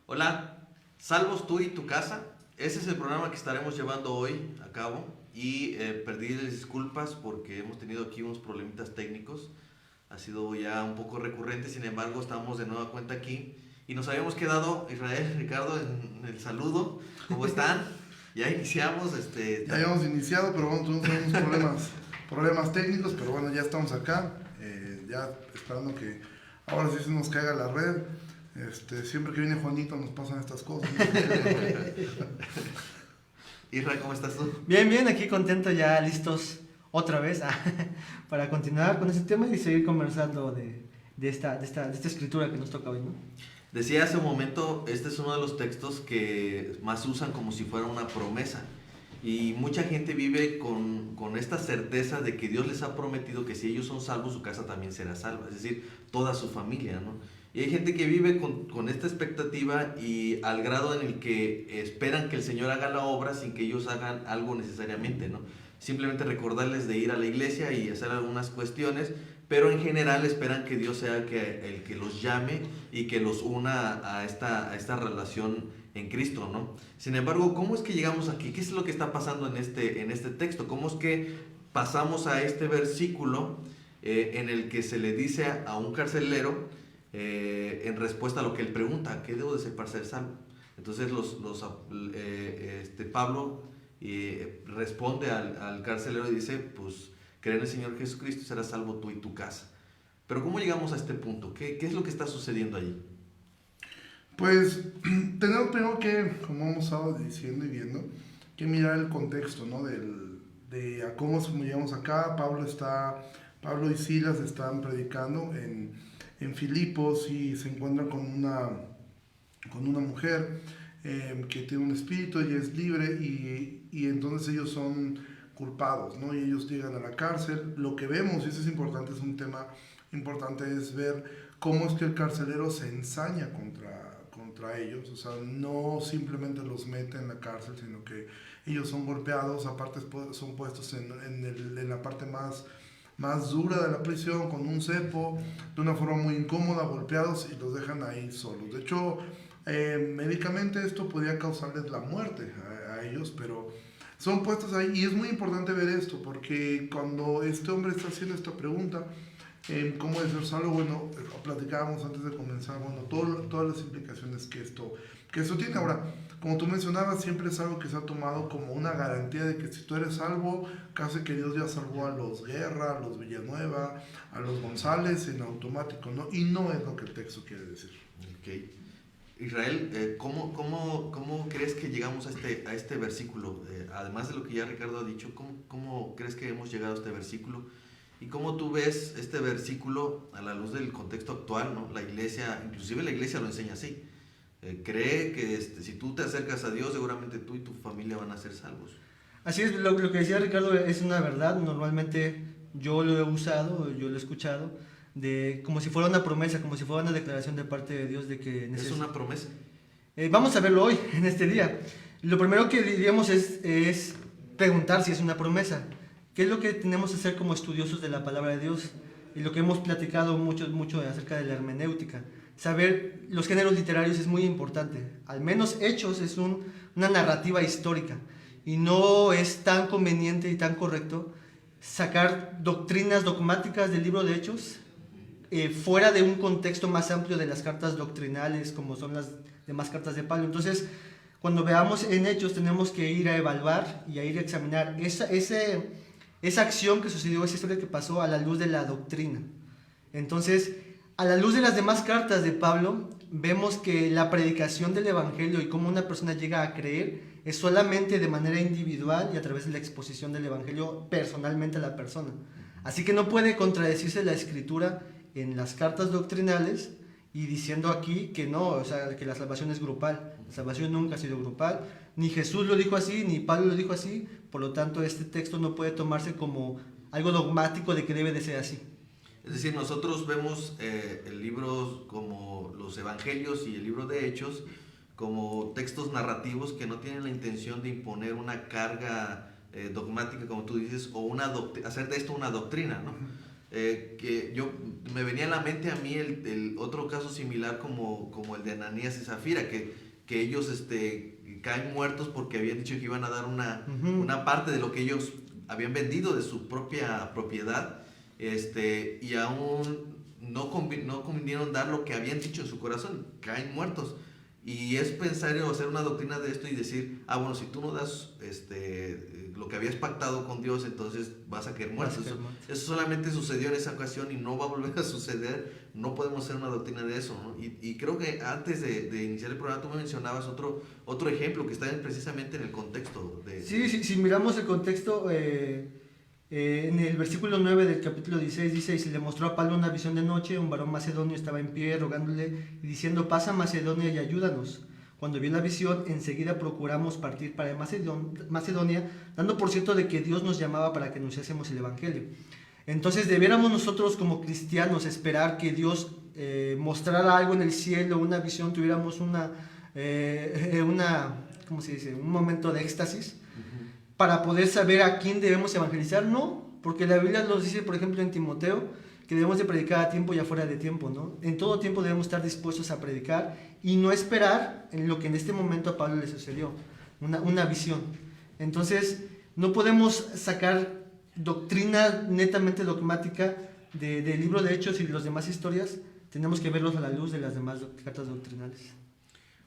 Hola, ¿salvos tú y tu casa? Ese es el programa que estaremos llevando hoy a cabo y pedirles disculpas porque hemos tenido aquí unos problemitas técnicos. Ha sido ya un poco recurrente, sin embargo estamos de nueva cuenta aquí y nos habíamos quedado, Israel, Ricardo, en el saludo. ¿Cómo están? Ya iniciamos. Ya habíamos iniciado, pero bueno, tuvimos unos problemas técnicos, pero bueno, ya estamos acá, ya esperando que ahora sí se nos caiga la red. Siempre que viene Juanito nos pasan estas cosas. Israel, ¿cómo estás tú? Bien, bien, aquí contento, ya listos otra vez para continuar con este tema y seguir conversando de esta escritura que nos toca hoy, ¿no? Decía hace un momento, este es uno de los textos que más usan como si fuera una promesa. Y mucha gente vive con esta certeza de que Dios les ha prometido que si ellos son salvos, su casa también será salva. Es decir, toda su familia, ¿no? Y hay gente que vive con esta expectativa y al grado en el que esperan que el Señor haga la obra sin que ellos hagan algo necesariamente, ¿no? Simplemente recordarles de ir a la iglesia y hacer algunas cuestiones, pero en general esperan que Dios sea el que los llame y que los una a esta relación en Cristo, ¿no? Sin embargo, ¿cómo es que llegamos aquí? ¿Qué es lo que está pasando en este texto? ¿Cómo es que pasamos a este versículo en el que se le dice a un carcelero en respuesta a lo que él pregunta, ¿qué debo de hacer para ser salvo? Entonces Pablo responde al carcelero y dice, pues cree en el Señor Jesucristo y serás salvo tú y tu casa. Pero ¿cómo llegamos a este punto? ¿Qué es lo que está sucediendo allí? Pues tenemos primero que, como hemos estado diciendo y viendo, que mirar el contexto, ¿no? De a cómo llegamos acá. Pablo y Silas están predicando en Filipos y se encuentran con una mujer que tiene un espíritu, ella es libre y entonces ellos son culpados, ¿no? Y ellos llegan a la cárcel. Lo que vemos, y eso es importante, es un tema importante, es ver cómo es que el carcelero se ensaña contra ellos. O sea, no simplemente los mete en la cárcel, sino que ellos son golpeados, aparte son puestos en la parte más dura de la prisión, con un cepo, de una forma muy incómoda, golpeados, y los dejan ahí solos. De hecho, médicamente esto podría causarles la muerte a ellos, pero son puestos ahí. Y es muy importante ver esto, porque cuando este hombre está haciendo esta pregunta, ¿cómo es ser salvo? Bueno, platicábamos antes de comenzar, bueno, todas las implicaciones que esto tiene. Ahora, como tú mencionabas, siempre es algo que se ha tomado como una garantía de que si tú eres salvo, casi que Dios ya salvó a los Guerra, a los Villanueva, a los González en automático, ¿no? Y no es lo que el texto quiere decir. Okay. Israel, ¿cómo crees que llegamos a este versículo? Además de lo que ya Ricardo ha dicho, ¿cómo crees que hemos llegado a este versículo? ¿Y cómo tú ves este versículo a la luz del contexto actual, ¿no? La iglesia, inclusive la iglesia lo enseña así. Cree que si tú te acercas a Dios, seguramente tú y tu familia van a ser salvos. Así es, lo que decía Ricardo es una verdad. Normalmente yo lo he usado, yo lo he escuchado, como si fuera una promesa, como si fuera una declaración de parte de Dios de que ¿Es una promesa? Vamos a verlo hoy, en este día. Lo primero que diríamos es preguntar si es una promesa. ¿Qué es lo que tenemos que hacer como estudiosos de la palabra de Dios? Y lo que hemos platicado mucho acerca de la hermenéutica. Saber los géneros literarios es muy importante. Al menos Hechos es una narrativa histórica. Y no es tan conveniente y tan correcto sacar doctrinas dogmáticas del libro de Hechos fuera de un contexto más amplio de las cartas doctrinales como son las demás cartas de Pablo. Entonces, cuando veamos en Hechos tenemos que ir a evaluar y a ir a examinar esa acción que sucedió, esa historia que pasó a la luz de la doctrina. Entonces, a la luz de las demás cartas de Pablo, vemos que la predicación del evangelio y cómo una persona llega a creer es solamente de manera individual y a través de la exposición del evangelio personalmente a la persona. Así que no puede contradecirse la escritura en las cartas doctrinales y diciendo aquí que no, o sea, que la salvación es grupal. La salvación nunca ha sido grupal. Ni Jesús lo dijo así, ni Pablo lo dijo así. Por lo tanto, este texto no puede tomarse como algo dogmático de que debe de ser así. Es decir, nosotros vemos el libro como los evangelios y el libro de Hechos como textos narrativos que no tienen la intención de imponer una carga dogmática, como tú dices, o hacer de esto una doctrina, ¿no? que yo me venía a la mente a mí el otro caso similar como el de Ananías y Zafira, que ellos caen muertos porque habían dicho que iban a dar una parte de lo que ellos habían vendido de su propia propiedad, y aún no convinieron dar lo que habían dicho en su corazón, caen muertos. Y es pensar o hacer una doctrina de esto y decir, bueno, si tú no das lo que habías pactado con Dios, entonces vas a caer muerto. Eso solamente sucedió en esa ocasión y no va a volver a suceder. No podemos hacer una doctrina de eso, ¿no? Y creo que antes de iniciar el programa tú me mencionabas otro ejemplo que está precisamente en el contexto. Sí, si miramos el contexto, en el versículo 9 del capítulo 16 dice: y se le mostró a Pablo una visión de noche, un varón macedonio estaba en pie rogándole y diciendo: pasa a Macedonia y ayúdanos. Cuando vio la visión, enseguida procuramos partir para Macedonia, dando por cierto de que Dios nos llamaba para que anunciásemos el evangelio. Entonces debiéramos nosotros como cristianos esperar que Dios mostrara algo en el cielo, una visión, tuviéramos ¿cómo se dice? Un momento de éxtasis para poder saber a quién debemos evangelizar. No, porque la Biblia nos dice, por ejemplo, en Timoteo, que debemos de predicar a tiempo y afuera de tiempo, ¿no? En todo tiempo debemos estar dispuestos a predicar y no esperar en lo que en este momento a Pablo le sucedió, una visión. Entonces, no podemos sacar doctrina netamente dogmática del libro de Hechos y de las demás historias. Tenemos que verlos a la luz de las demás cartas doctrinales.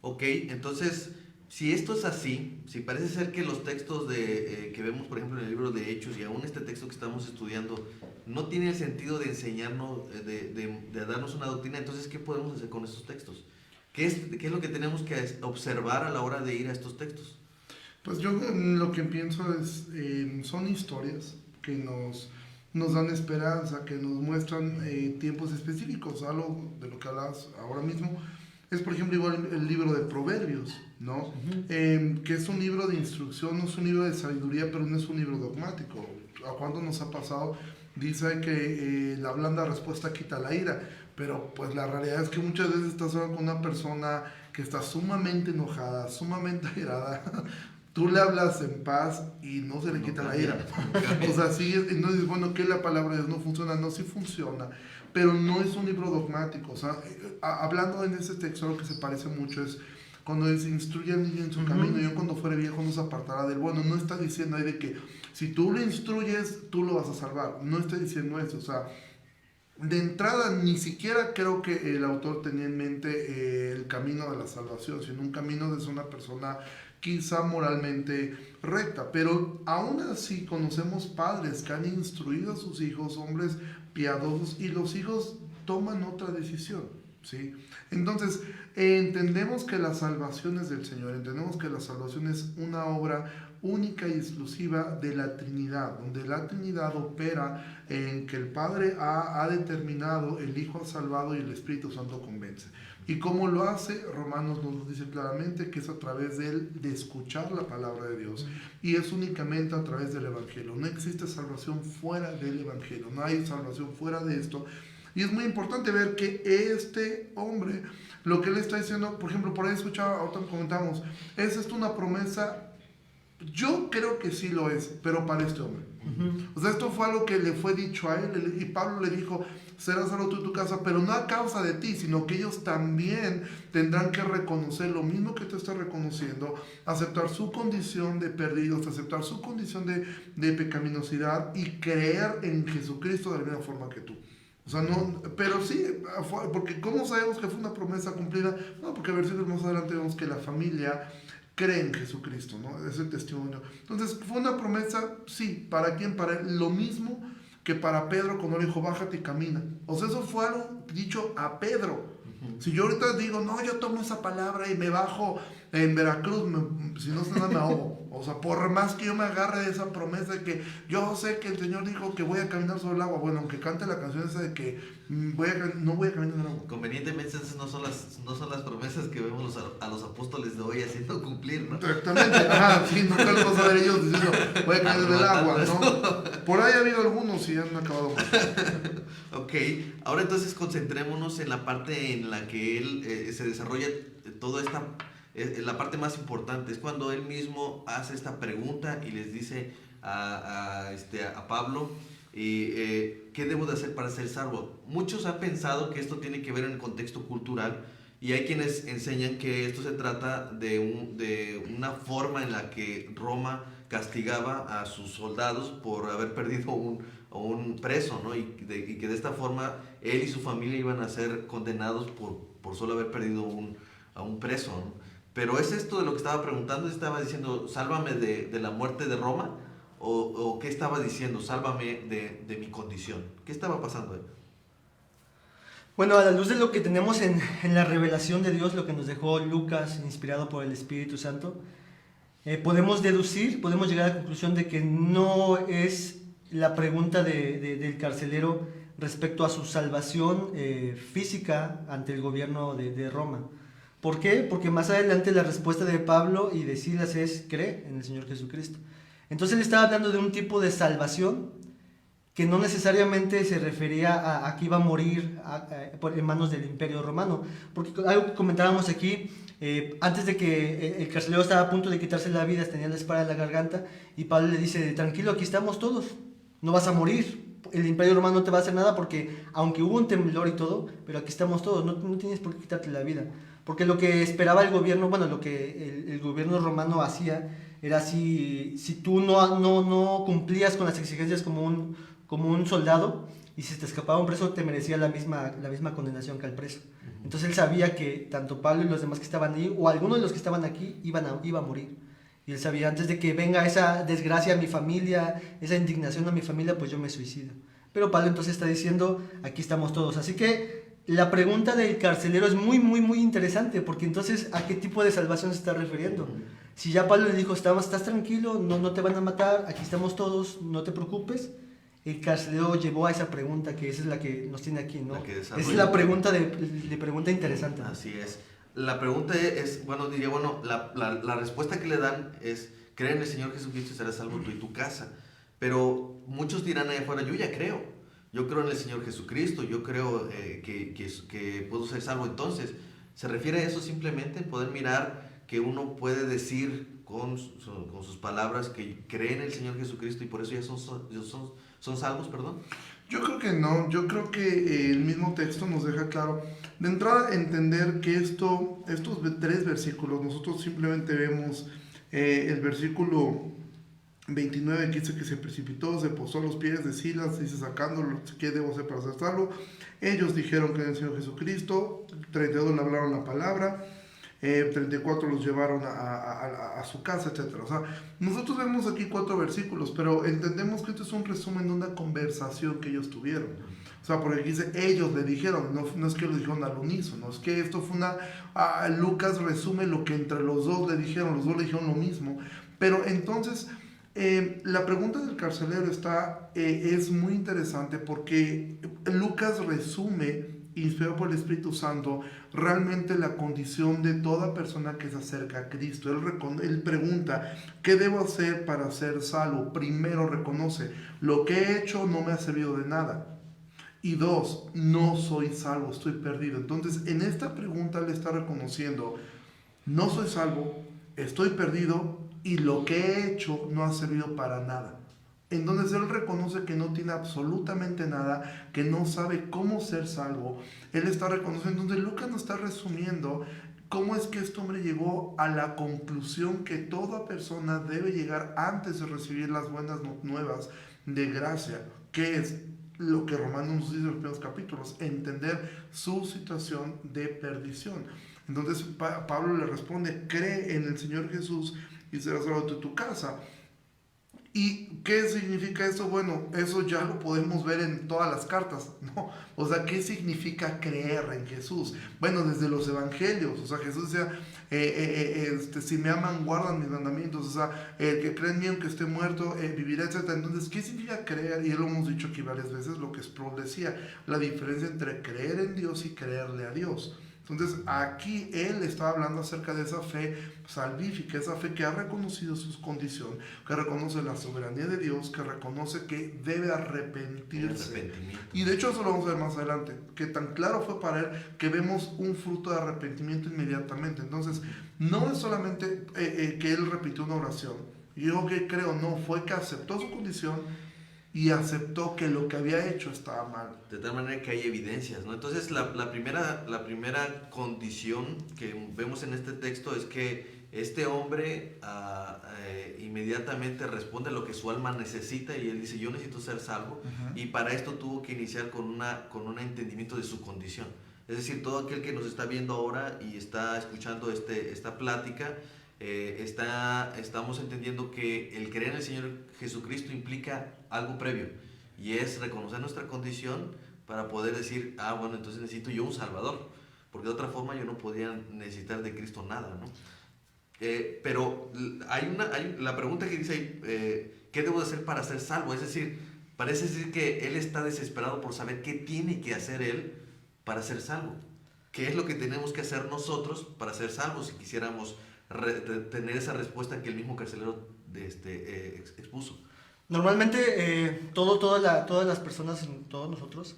Ok, entonces, si esto es así, si parece ser que los textos que vemos, por ejemplo, en el libro de Hechos y aún este texto que estamos estudiando, no tiene el sentido de enseñarnos, de darnos una doctrina, entonces, ¿qué podemos hacer con estos textos? ¿Qué es lo que tenemos que observar a la hora de ir a estos textos? Pues yo lo que pienso es, son historias que nos dan esperanza, que nos muestran tiempos específicos. Algo de lo que hablas ahora mismo es, por ejemplo, igual el libro de Proverbios, ¿no? Que es un libro de instrucción, no es un libro de sabiduría, pero no es un libro dogmático. ¿A cuánto nos ha pasado? Dice que la blanda respuesta quita la ira, pero pues la realidad es que muchas veces estás hablando con una persona que está sumamente enojada, sumamente airada. Tú le hablas en paz y no se le quita la ira. O sea, sí, no dices, bueno, que la palabra de Dios no funciona. No, sí funciona, pero no es un libro dogmático. O sea, hablando en ese texto, lo que se parece mucho es cuando se instruye al niño en su camino, yo cuando fuere viejo no se apartará del bueno. No está diciendo ahí de que si tú lo instruyes, tú lo vas a salvar. No está diciendo eso. O sea, de entrada, ni siquiera creo que el autor tenía en mente el camino de la salvación, sino un camino de ser una persona quizá moralmente recta. Pero aún así conocemos padres que han instruido a sus hijos, hombres piadosos, y los hijos toman otra decisión, ¿sí? Entonces, entendemos que la salvación es del Señor, entendemos que la salvación es una obra única y exclusiva de la Trinidad, donde la Trinidad opera en que el Padre ha determinado, el Hijo ha salvado y el Espíritu Santo convence. ¿Y cómo lo hace? Romanos nos lo dice claramente, que es a través de escuchar la palabra de Dios, y es únicamente a través del Evangelio. No existe salvación fuera del Evangelio, no hay salvación fuera de esto. Y es muy importante ver que este hombre, lo que él está diciendo, por ejemplo, por ahí escuchaba, ahorita comentamos, ¿es esto una promesa? Yo creo que sí lo es, pero para este hombre. O sea, esto fue algo que le fue dicho a él, y Pablo le dijo: serás salvo tú y tu casa, pero no a causa de ti, sino que ellos también tendrán que reconocer lo mismo que tú estás reconociendo, aceptar su condición de perdidos, aceptar su condición de pecaminosidad y creer en Jesucristo de la misma forma que tú. O sea, no, pero sí, porque ¿cómo sabemos que fue una promesa cumplida? No, porque versículos más adelante vemos que la familia cree en Jesucristo, ¿no? Es el testimonio. Entonces, fue una promesa, sí, ¿para quién? Para él, lo mismo que para Pedro cuando le dijo, bájate y camina. O sea, eso fue algo dicho a Pedro. Si yo ahorita digo, no, yo tomo esa palabra y me bajo en Veracruz, si no sé nada me ahogo. O sea, por más que yo me agarre de esa promesa de que yo sé que el Señor dijo que voy a caminar sobre el agua, bueno, aunque cante la canción esa de que no voy a caminar en el agua. Convenientemente esas no son las promesas que vemos a los apóstoles de hoy haciendo cumplir, ¿no? Exactamente, sí, no tal cosa de ellos diciendo, voy a caminar en el agua, ¿no? Por ahí ha habido algunos y han acabado mal. Ok, ahora entonces concentrémonos en la parte en la que él se desarrolla toda esta, la parte más importante, es cuando él mismo hace esta pregunta y les dice a Pablo, ¿Y qué debo de hacer para ser salvo? Muchos han pensado que esto tiene que ver en el contexto cultural, y hay quienes enseñan que esto se trata de una forma en la que Roma castigaba a sus soldados por haber perdido a un preso, ¿no? Y que de esta forma él y su familia iban a ser condenados por solo haber perdido a un preso, ¿no? Pero ¿es esto de lo que estaba preguntando? ¿Estaba diciendo, sálvame de la muerte de Roma? ¿O qué estaba diciendo? Sálvame de mi condición. ¿Qué estaba pasando ahí? Bueno, a la luz de lo que tenemos en la revelación de Dios, lo que nos dejó Lucas, inspirado por el Espíritu Santo, podemos deducir, podemos llegar a la conclusión de que no es la pregunta del carcelero respecto a su salvación física ante el gobierno de Roma. ¿Por qué? Porque más adelante la respuesta de Pablo y de Silas es: cree en el Señor Jesucristo. Entonces él estaba hablando de un tipo de salvación que no necesariamente se refería a que iba a morir en manos del Imperio Romano. Porque algo que comentábamos aquí, antes de que el carcelero estaba a punto de quitarse la vida, tenía la espada en la garganta, y Pablo le dice: tranquilo, aquí estamos todos, no vas a morir, el Imperio Romano no te va a hacer nada, porque aunque hubo un temblor y todo, pero aquí estamos todos, no tienes por qué quitarte la vida. Porque lo que esperaba el gobierno, bueno, lo que el gobierno romano hacía, era si tú no cumplías con las exigencias como un soldado, y si te escapaba un preso, te merecía la misma condenación que al preso. Entonces él sabía que tanto Pablo y los demás que estaban ahí, o algunos de los que estaban aquí, iba a morir. Y él sabía: antes de que venga esa desgracia a mi familia, esa indignación a mi familia, pues yo me suicido. Pero Pablo entonces está diciendo: aquí estamos todos. Así que la pregunta del carcelero es muy, muy, muy interesante, porque entonces, ¿a qué tipo de salvación se está refiriendo? Si ya Pablo le dijo: estás tranquilo, no te van a matar, aquí estamos todos, no te preocupes. El carcelero llevó a esa pregunta, que esa es la que nos tiene aquí, ¿no? Esa es la pregunta de pregunta interesante. Así es. La pregunta es, la respuesta que le dan es: cree en el Señor Jesucristo y serás salvo tú y tu casa. Pero muchos dirán ahí afuera: yo ya creo. Yo creo en el Señor Jesucristo, yo creo que puedo ser salvo. Entonces, ¿se refiere a eso simplemente? Poder mirar que uno puede decir con sus palabras que cree en el Señor Jesucristo y por eso ya son salvos, perdón. Yo creo que no, yo creo que el mismo texto nos deja claro, de entrada, entender que estos 3 versículos, nosotros simplemente vemos el versículo 29, que dice que se precipitó, se posó a los pies de Silas, dice: sacándolo, ¿qué debo hacer para ser salvo? Ellos dijeron que era el Señor Jesucristo. 32 le hablaron la palabra, 34 los llevaron a su casa, etc. O sea, nosotros vemos aquí 4 versículos, pero entendemos que esto es un resumen de una conversación que ellos tuvieron. O sea, porque aquí dice: ellos le dijeron, no es que lo dijeron al unísono, es que esto fue Lucas resume lo que entre los dos le dijeron lo mismo. Pero entonces, la pregunta del carcelero es muy interesante, porque Lucas resume, inspirado por el Espíritu Santo, realmente la condición de toda persona que se acerca a Cristo. Él pregunta: ¿qué debo hacer para ser salvo? Primero reconoce: lo que he hecho no me ha servido de nada. Y 2, no soy salvo, estoy perdido. Entonces, en esta pregunta le está reconociendo: no soy salvo, estoy perdido, y lo que he hecho no ha servido para nada. Entonces él reconoce que no tiene absolutamente nada, que no sabe cómo ser salvo. Él está reconociendo. Entonces Lucas nos está resumiendo cómo es que este hombre llegó a la conclusión que toda persona debe llegar antes de recibir las buenas nuevas de gracia, que es lo que Romanos nos dice en los primeros capítulos: entender su situación de perdición. Entonces Pablo le responde: cree en el Señor Jesús y serás salvo de tu casa. ¿Y qué significa eso? Bueno, eso ya lo podemos ver en todas las cartas, ¿no? O sea, ¿qué significa creer en Jesús? Bueno, desde los evangelios, o sea, Jesús decía: si me aman, guardan mis mandamientos, o sea, el que cree en mí, aunque esté muerto, vivirá, etc. Entonces, ¿qué significa creer? Y lo hemos dicho aquí varias veces, lo que Sproul decía, la diferencia entre creer en Dios y creerle a Dios. Entonces, aquí él estaba hablando acerca de esa fe salvífica, esa fe que ha reconocido su condición, que reconoce la soberanía de Dios, que reconoce que debe arrepentirse. Y de hecho eso lo vamos a ver más adelante, que tan claro fue para él que vemos un fruto de arrepentimiento inmediatamente. Entonces, no es solamente que él repitió una oración y yo que creo, no, fue que aceptó su condición y aceptó que lo que había hecho estaba mal. De tal manera que hay evidencias, ¿no? Entonces, la primera condición que vemos en este texto es que este hombre inmediatamente responde a lo que su alma necesita y él dice, yo necesito ser salvo, y para esto tuvo que iniciar con un entendimiento de su condición. Es decir, todo aquel que nos está viendo ahora y está escuchando esta plática, estamos entendiendo que el creer en el Señor Jesucristo implica algo previo, y es reconocer nuestra condición para poder decir, bueno, entonces necesito yo un Salvador, porque de otra forma yo no podría necesitar de Cristo nada, ¿no? Pero la pregunta que dice ahí, ¿qué debo de hacer para ser salvo? Es decir, parece decir que él está desesperado por saber qué tiene que hacer él para ser salvo. ¿Qué es lo que tenemos que hacer nosotros para ser salvos? Si quisiéramos tener esa respuesta que el mismo carcelero expuso. Normalmente todas las personas, todos nosotros,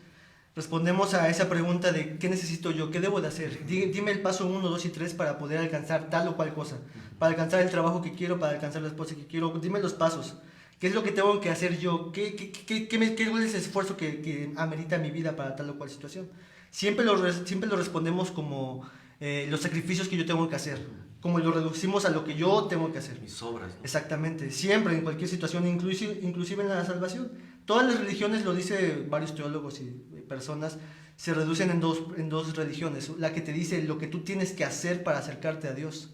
respondemos a esa pregunta de ¿qué necesito yo? ¿Qué debo de hacer? Dime el paso 1, 2 y 3 para poder alcanzar tal o cual cosa, para alcanzar el trabajo que quiero, para alcanzar la esposa que quiero. Dime los pasos. ¿Qué es lo que tengo que hacer yo? ¿Qué es el esfuerzo que amerita mi vida para tal o cual situación? Siempre lo respondemos como los sacrificios que yo tengo que hacer, como lo reducimos a lo que yo tengo que hacer. Mis obras, ¿no? Exactamente, siempre, en cualquier situación, inclusive en la salvación. Todas las religiones, lo dice varios teólogos y personas, se reducen en dos religiones. La que te dice lo que tú tienes que hacer para acercarte a Dios.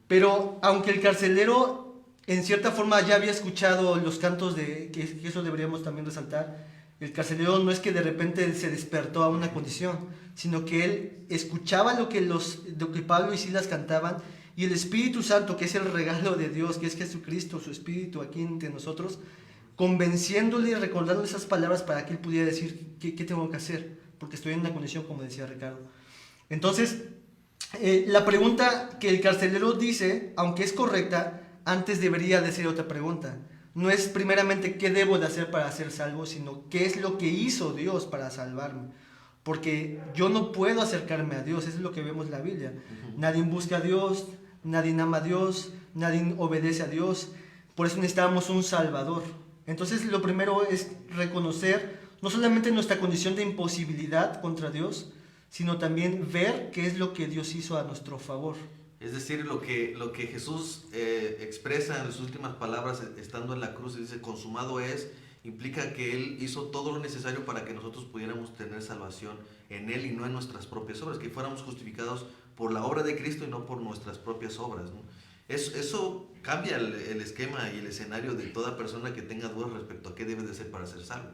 Pero aunque el carcelero en cierta forma ya había escuchado los cantos que eso deberíamos también resaltar, el carcelero no es que de repente se despertó a una condición, sino que él escuchaba lo que Pablo y Silas cantaban, y el Espíritu Santo, que es el regalo de Dios, que es Jesucristo, su Espíritu aquí entre nosotros, convenciéndole y recordándole esas palabras para que él pudiera decir ¿qué tengo que hacer? Porque estoy en una condición, como decía Ricardo. Entonces, la pregunta que el carcelero dice, aunque es correcta, antes debería de ser otra pregunta. No es primeramente qué debo de hacer para ser salvo, sino qué es lo que hizo Dios para salvarme. Porque yo no puedo acercarme a Dios, eso es lo que vemos en la Biblia. Nadie busca a Dios, nadie ama a Dios, nadie obedece a Dios. Por eso necesitamos un Salvador. Entonces lo primero es reconocer no solamente nuestra condición de imposibilidad contra Dios, sino también ver qué es lo que Dios hizo a nuestro favor. Es decir, lo que Jesús expresa en sus últimas palabras estando en la cruz, y dice consumado es, implica que Él hizo todo lo necesario para que nosotros pudiéramos tener salvación en Él y no en nuestras propias obras, que fuéramos justificados por la obra de Cristo y no por nuestras propias obras, ¿no? Eso cambia el esquema y el escenario de toda persona que tenga dudas respecto a qué debe de hacer para ser salvo.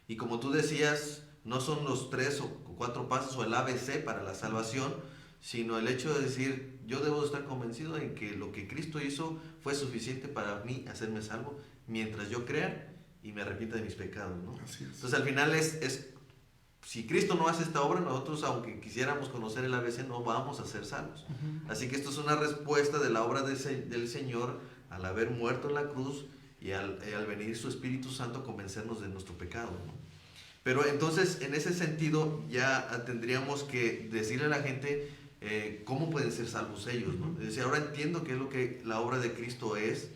Y como tú decías, no son los 3 o 4 pasos o el ABC para la salvación, sino el hecho de decir, yo debo estar convencido en que lo que Cristo hizo fue suficiente para mí hacerme salvo, mientras yo crea y me arrepienta de mis pecados, ¿no? Así es. Entonces al final si Cristo no hace esta obra, nosotros aunque quisiéramos conocer el ABC no vamos a ser salvos. Así que esto es una respuesta de la obra del Señor al haber muerto en la cruz y al venir su Espíritu Santo a convencernos de nuestro pecado, ¿no? Pero entonces en ese sentido ya tendríamos que decirle a la gente cómo pueden ser salvos ellos, ¿no? Es decir, ahora entiendo qué es lo que la obra de Cristo es,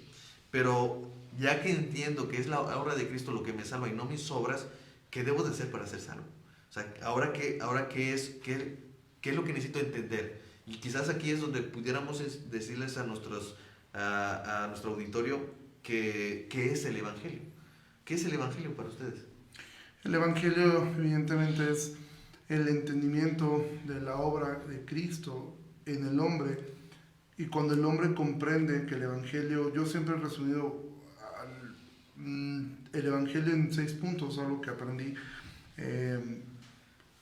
pero ya que entiendo que es la obra de Cristo lo que me salva y no mis obras, ¿qué debo de hacer para ser salvo? O sea, ahora qué es lo que necesito entender. Y quizás aquí es donde pudiéramos decirles a nuestro auditorio qué es el Evangelio. ¿Qué es el Evangelio para ustedes? El Evangelio evidentemente es el entendimiento de la obra de Cristo en el hombre, y cuando el hombre comprende que el Evangelio, yo siempre he resumido el Evangelio en 6 puntos, algo que aprendí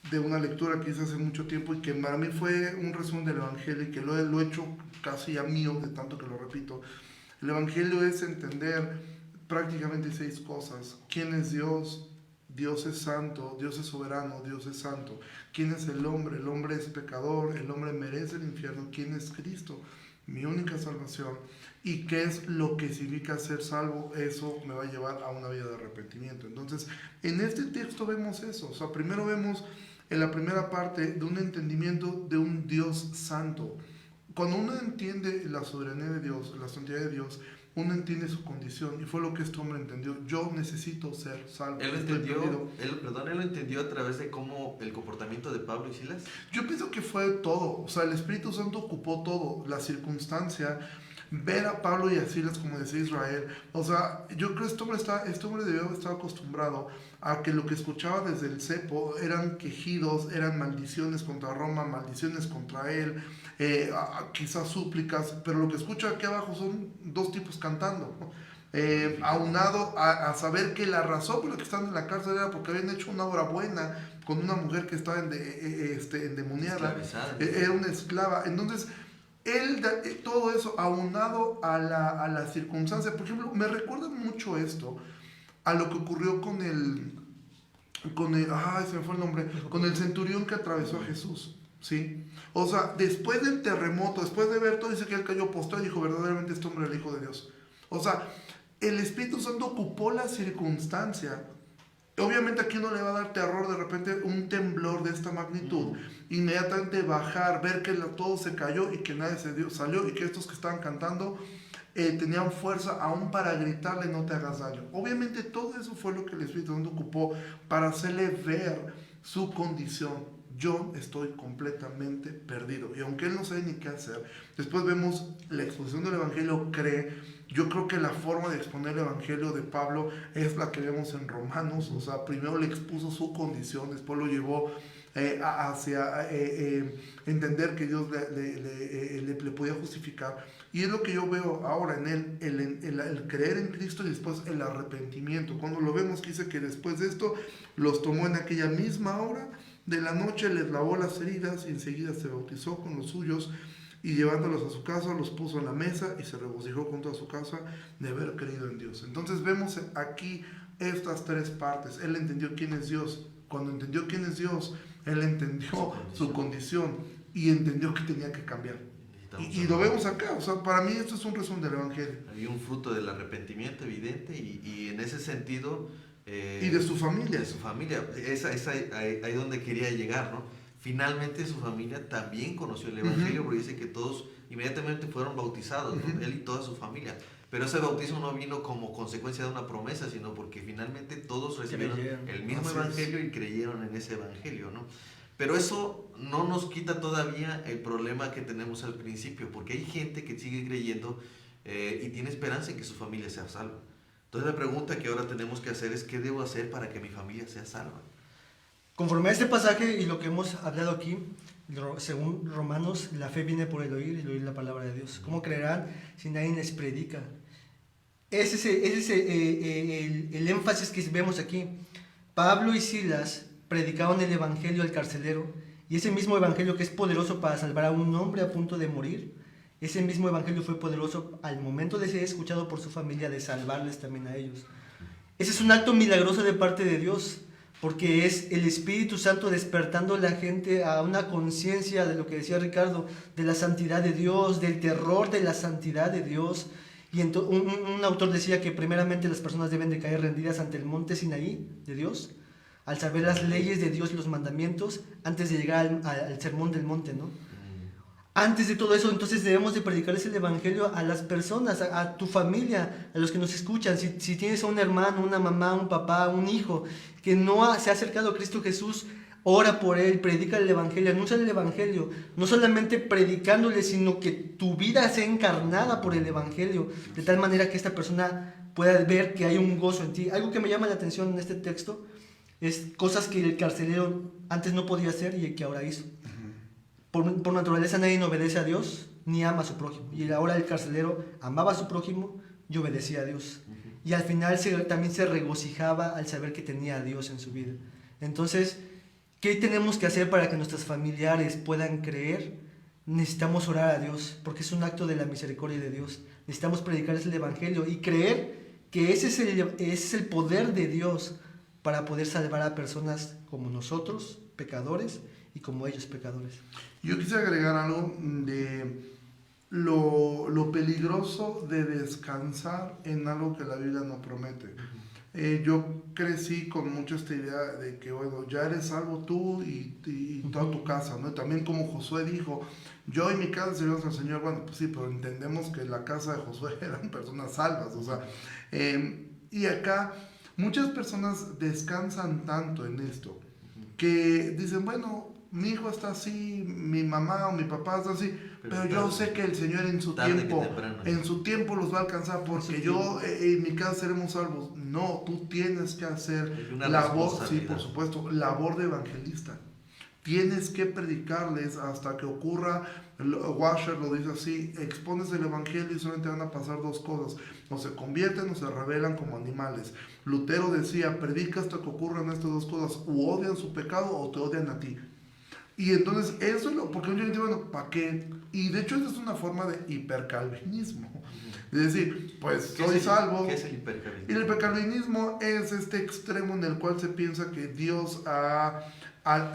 de una lectura que hice hace mucho tiempo y que para mí fue un resumen del Evangelio y que lo he hecho casi ya mío de tanto que lo repito. El Evangelio es entender prácticamente 6 cosas: quién es Dios. Dios es santo, Dios es soberano, Dios es santo. ¿Quién es el hombre? El hombre es pecador, el hombre merece el infierno. ¿Quién es Cristo? Mi única salvación. ¿Y qué es lo que significa ser salvo? Eso me va a llevar a una vida de arrepentimiento. Entonces, en este texto vemos eso. O sea, primero vemos en la primera parte de un entendimiento de un Dios santo. Cuando uno entiende la soberanía de Dios, la santidad de Dios, uno entiende su condición, y fue lo que este hombre entendió. Yo necesito ser salvo. Él lo estoy entendió, perdido. él lo entendió a través de cómo el comportamiento de Pablo y Silas. Yo pienso que fue todo, o sea, el Espíritu Santo ocupó todo, la circunstancia, ver a Pablo y a Silas, como decía Israel. O sea, yo creo que este hombre debió estar acostumbrado a que lo que escuchaba desde el cepo eran quejidos, eran maldiciones contra Roma, maldiciones contra él, quizás súplicas, pero lo que escucha aquí abajo son dos tipos cantando, ¿no? Aunado a saber que la razón por la que están en la cárcel era porque habían hecho una obra buena con una mujer que estaba endemoniada, era una esclava. Entonces, todo eso aunado a la circunstancia, por ejemplo, me recuerda mucho esto a lo que ocurrió con el se me fue el nombre, con el centurión que atravesó a Jesús, ¿sí? O sea, después del terremoto, después de ver todo, dice que él cayó postrado y dijo, verdaderamente este hombre era el Hijo de Dios. O sea, el Espíritu Santo ocupó la circunstancia. Obviamente aquí no le va a dar terror de repente un temblor de esta magnitud, inmediatamente bajar, ver que todo se cayó y que nadie salió, y que estos que estaban cantando tenían fuerza aún para gritarle no te hagas daño. Obviamente todo eso fue lo que el Espíritu Santo ocupó para hacerle ver su condición. Yo estoy completamente perdido, y aunque él no sabe ni qué hacer, después vemos la exposición del Evangelio, yo creo que la forma de exponer el Evangelio de Pablo es la que vemos en Romanos. O sea, primero le expuso su condición, después lo llevó hacia entender que Dios le podía justificar. Y es lo que yo veo ahora en él, el creer en Cristo y después el arrepentimiento. Cuando lo vemos que dice que después de esto los tomó en aquella misma hora de la noche, les lavó las heridas y enseguida se bautizó con los suyos, y llevándolos a su casa los puso en la mesa y se regocijó con toda su casa de haber creído en Dios. Entonces vemos aquí estas tres partes. Él entendió quién es Dios. Cuando entendió quién es Dios, él entendió su condición y entendió que tenía que cambiar. Y lo vemos acá. O sea, para mí esto es un resumen del Evangelio. Hay un fruto del arrepentimiento evidente, y en ese sentido... y de su familia. De su familia. Es ahí donde quería llegar, ¿no? Finalmente su familia también conoció el Evangelio, porque dice que todos inmediatamente fueron bautizados, ¿no? Él y toda su familia. Pero ese bautismo no vino como consecuencia de una promesa, sino porque finalmente todos recibieron el mismo Evangelio y creyeron en ese Evangelio, ¿no? Pero eso no nos quita todavía el problema que tenemos al principio, porque hay gente que sigue creyendo y tiene esperanza en que su familia sea salva. Entonces la pregunta que ahora tenemos que hacer es, ¿qué debo hacer para que mi familia sea salva? Conforme a este pasaje y lo que hemos hablado aquí, según Romanos, la fe viene por el oír y el oír la palabra de Dios. ¿Cómo creerán si nadie les predica? Ese es el énfasis que vemos aquí. Pablo y Silas predicaban el evangelio al carcelero, y ese mismo evangelio que es poderoso para salvar a un hombre a punto de morir, ese mismo evangelio fue poderoso al momento de ser escuchado por su familia, de salvarles también a ellos. Ese es un acto milagroso de parte de Dios, porque es el Espíritu Santo despertando a la gente a una conciencia de lo que decía Ricardo, de la santidad de Dios, del terror de la santidad de Dios. Y un autor decía que primeramente las personas deben de caer rendidas ante el monte Sinaí de Dios, al saber las leyes de Dios y los mandamientos, antes de llegar al sermón del monte, ¿no? Antes de todo eso, entonces debemos de predicarles el Evangelio a las personas, a tu familia, a los que nos escuchan. Si tienes a un hermano, una mamá, un papá, un hijo que no se ha acercado a Cristo Jesús, ora por él, predica el Evangelio, anuncia el Evangelio, no solamente predicándole, sino que tu vida sea encarnada por el Evangelio, de tal manera que esta persona pueda ver que hay un gozo en ti. Algo que me llama la atención en este texto es cosas que el carcelero antes no podía hacer y que ahora hizo. Por naturaleza nadie obedece a Dios ni ama a su prójimo, y ahora el carcelero amaba a su prójimo y obedecía a Dios, y al final también se regocijaba al saber que tenía a Dios en su vida. Entonces, ¿qué tenemos que hacer para que nuestros familiares puedan creer? Necesitamos orar a Dios, porque es un acto de la misericordia de Dios. Necesitamos predicarles el Evangelio y creer que ese es el poder de Dios para poder salvar a personas como nosotros, pecadores, y como ellos, pecadores. Yo quisiera agregar algo de lo peligroso de descansar en algo que la Biblia no promete. Yo crecí con mucho esta idea de que, bueno, ya eres salvo tú y toda tu casa, ¿no? También como Josué dijo, yo y mi casa servimos al Señor. Bueno, pues sí, pero entendemos que la casa de Josué eran personas salvas, o sea, y acá muchas personas descansan tanto en esto que dicen, bueno, mi hijo está así, mi mamá o mi papá está así, pero yo sé que el Señor en su tiempo los va a alcanzar, porque Sí, yo en mi casa seremos salvos. No, tú tienes que hacer labor, sí, por supuesto, labor de evangelista. Tienes que predicarles hasta que ocurra. Washer lo dice así: expones el evangelio y solamente van a pasar dos cosas: o se convierten o se rebelan como animales. Lutero decía: predica hasta que ocurran estas dos cosas, o odian su pecado o te odian a ti. Y entonces eso es lo, porque yo digo, bueno, ¿para qué? Y de hecho esa es una forma de hipercalvinismo. Es decir, pues soy salvo. ¿Qué es el hipercalvinismo? Y el hipercalvinismo es este extremo en el cual se piensa que Dios ha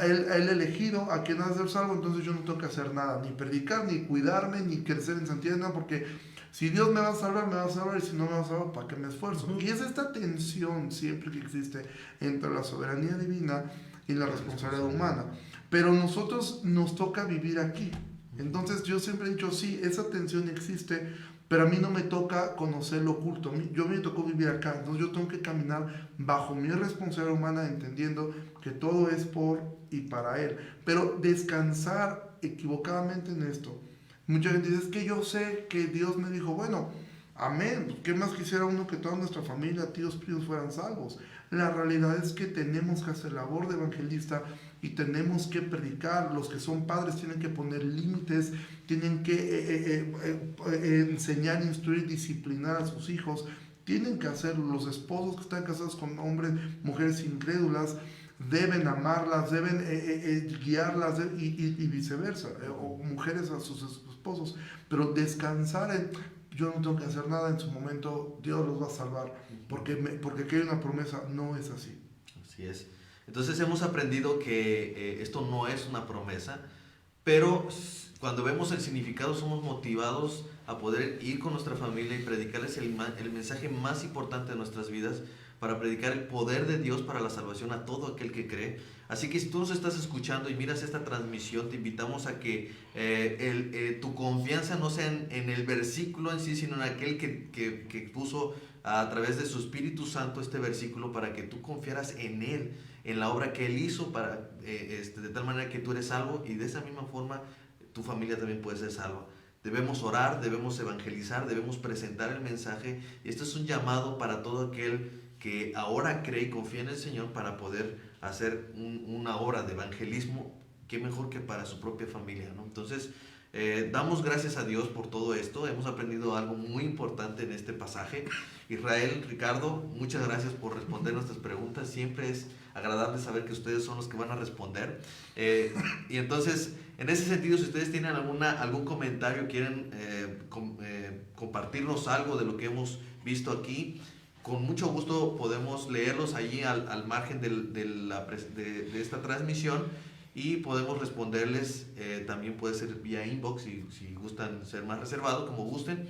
él elegido a quien ha de ser salvo, entonces yo no tengo que hacer nada, ni predicar, ni cuidarme, ni crecer en santidad, no, porque si Dios me va a salvar, me va a salvar, y si no me va a salvar, ¿para qué me esfuerzo? Y es esta tensión siempre que existe entre la soberanía divina y la responsabilidad humana. Pero nosotros nos toca vivir aquí. Entonces yo siempre he dicho, sí, esa tensión existe, pero a mí no me toca conocer lo oculto. Yo me tocó vivir acá, entonces yo tengo que caminar bajo mi responsabilidad humana, entendiendo que todo es por y para Él. Pero descansar equivocadamente en esto. Mucha gente dice, es que yo sé que Dios me dijo, bueno, amén, ¿qué más quisiera uno que toda nuestra familia, tíos, primos fueran salvos? La realidad es que tenemos que hacer labor de evangelista y tenemos que predicar. Los que son padres tienen que poner límites, tienen que enseñar, instruir, disciplinar a sus hijos. Tienen que hacerlo. Los esposos que están casados con hombres, mujeres incrédulas, deben amarlas, deben guiarlas y viceversa, o mujeres a sus esposos. Pero descansar en... yo no tengo que hacer nada, en su momento Dios los va a salvar, porque aquí hay una promesa. No es así. Así es. Entonces hemos aprendido que esto no es una promesa, pero cuando vemos el significado somos motivados a poder ir con nuestra familia y predicarles el mensaje más importante de nuestras vidas, para predicar el poder de Dios para la salvación a todo aquel que cree. Así que si tú nos estás escuchando y miras esta transmisión, te invitamos a que tu confianza no sea en el versículo en sí, sino en aquel que puso a través de su Espíritu Santo este versículo, para que tú confiaras en Él, en la obra que Él hizo, de tal manera que tú eres salvo, y de esa misma forma tu familia también puede ser salva. Debemos orar, debemos evangelizar, debemos presentar el mensaje, y esto es un llamado para todo aquel que ahora cree y confía en el Señor, para poder hacer una obra de evangelismo, qué mejor que para su propia familia, ¿no? Entonces, damos gracias a Dios por todo esto. Hemos aprendido algo muy importante en este pasaje. Israel, Ricardo, muchas gracias por responder nuestras preguntas. Siempre es agradable saber que ustedes son los que van a responder. Y entonces, en ese sentido, si ustedes tienen algún comentario, quieren compartirnos algo de lo que hemos visto aquí, con mucho gusto podemos leerlos allí al margen de esta transmisión, y podemos responderles. También puede ser vía inbox si gustan ser más reservados, como gusten.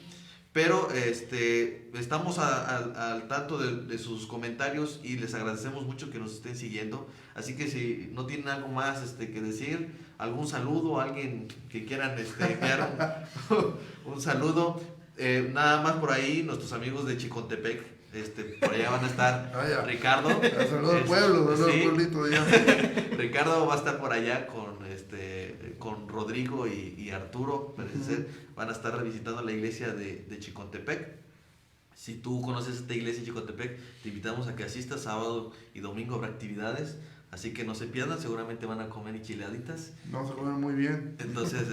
Pero estamos al tanto de sus comentarios, y les agradecemos mucho que nos estén siguiendo. Así que si no tienen algo más que decir, algún saludo, alguien que quieran enviar un saludo, nada más por ahí, nuestros amigos de Chicontepec, por allá van a estar. Ricardo, saludos al pueblo, sí, pueblito de allá. Ricardo va a estar por allá con Rodrigo y Arturo, parece ser. Van a estar visitando la iglesia de Chicontepec. Si tú conoces esta iglesia de Chicontepec, te invitamos a que asistas. Sábado y domingo habrá actividades, así que no se pierdan. Seguramente van a comer enchiladitas. Vamos a comer muy bien. Entonces,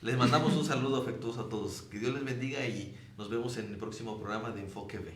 les mandamos un saludo afectuoso a todos. Que Dios les bendiga, y nos vemos en el próximo programa de Enfoque B.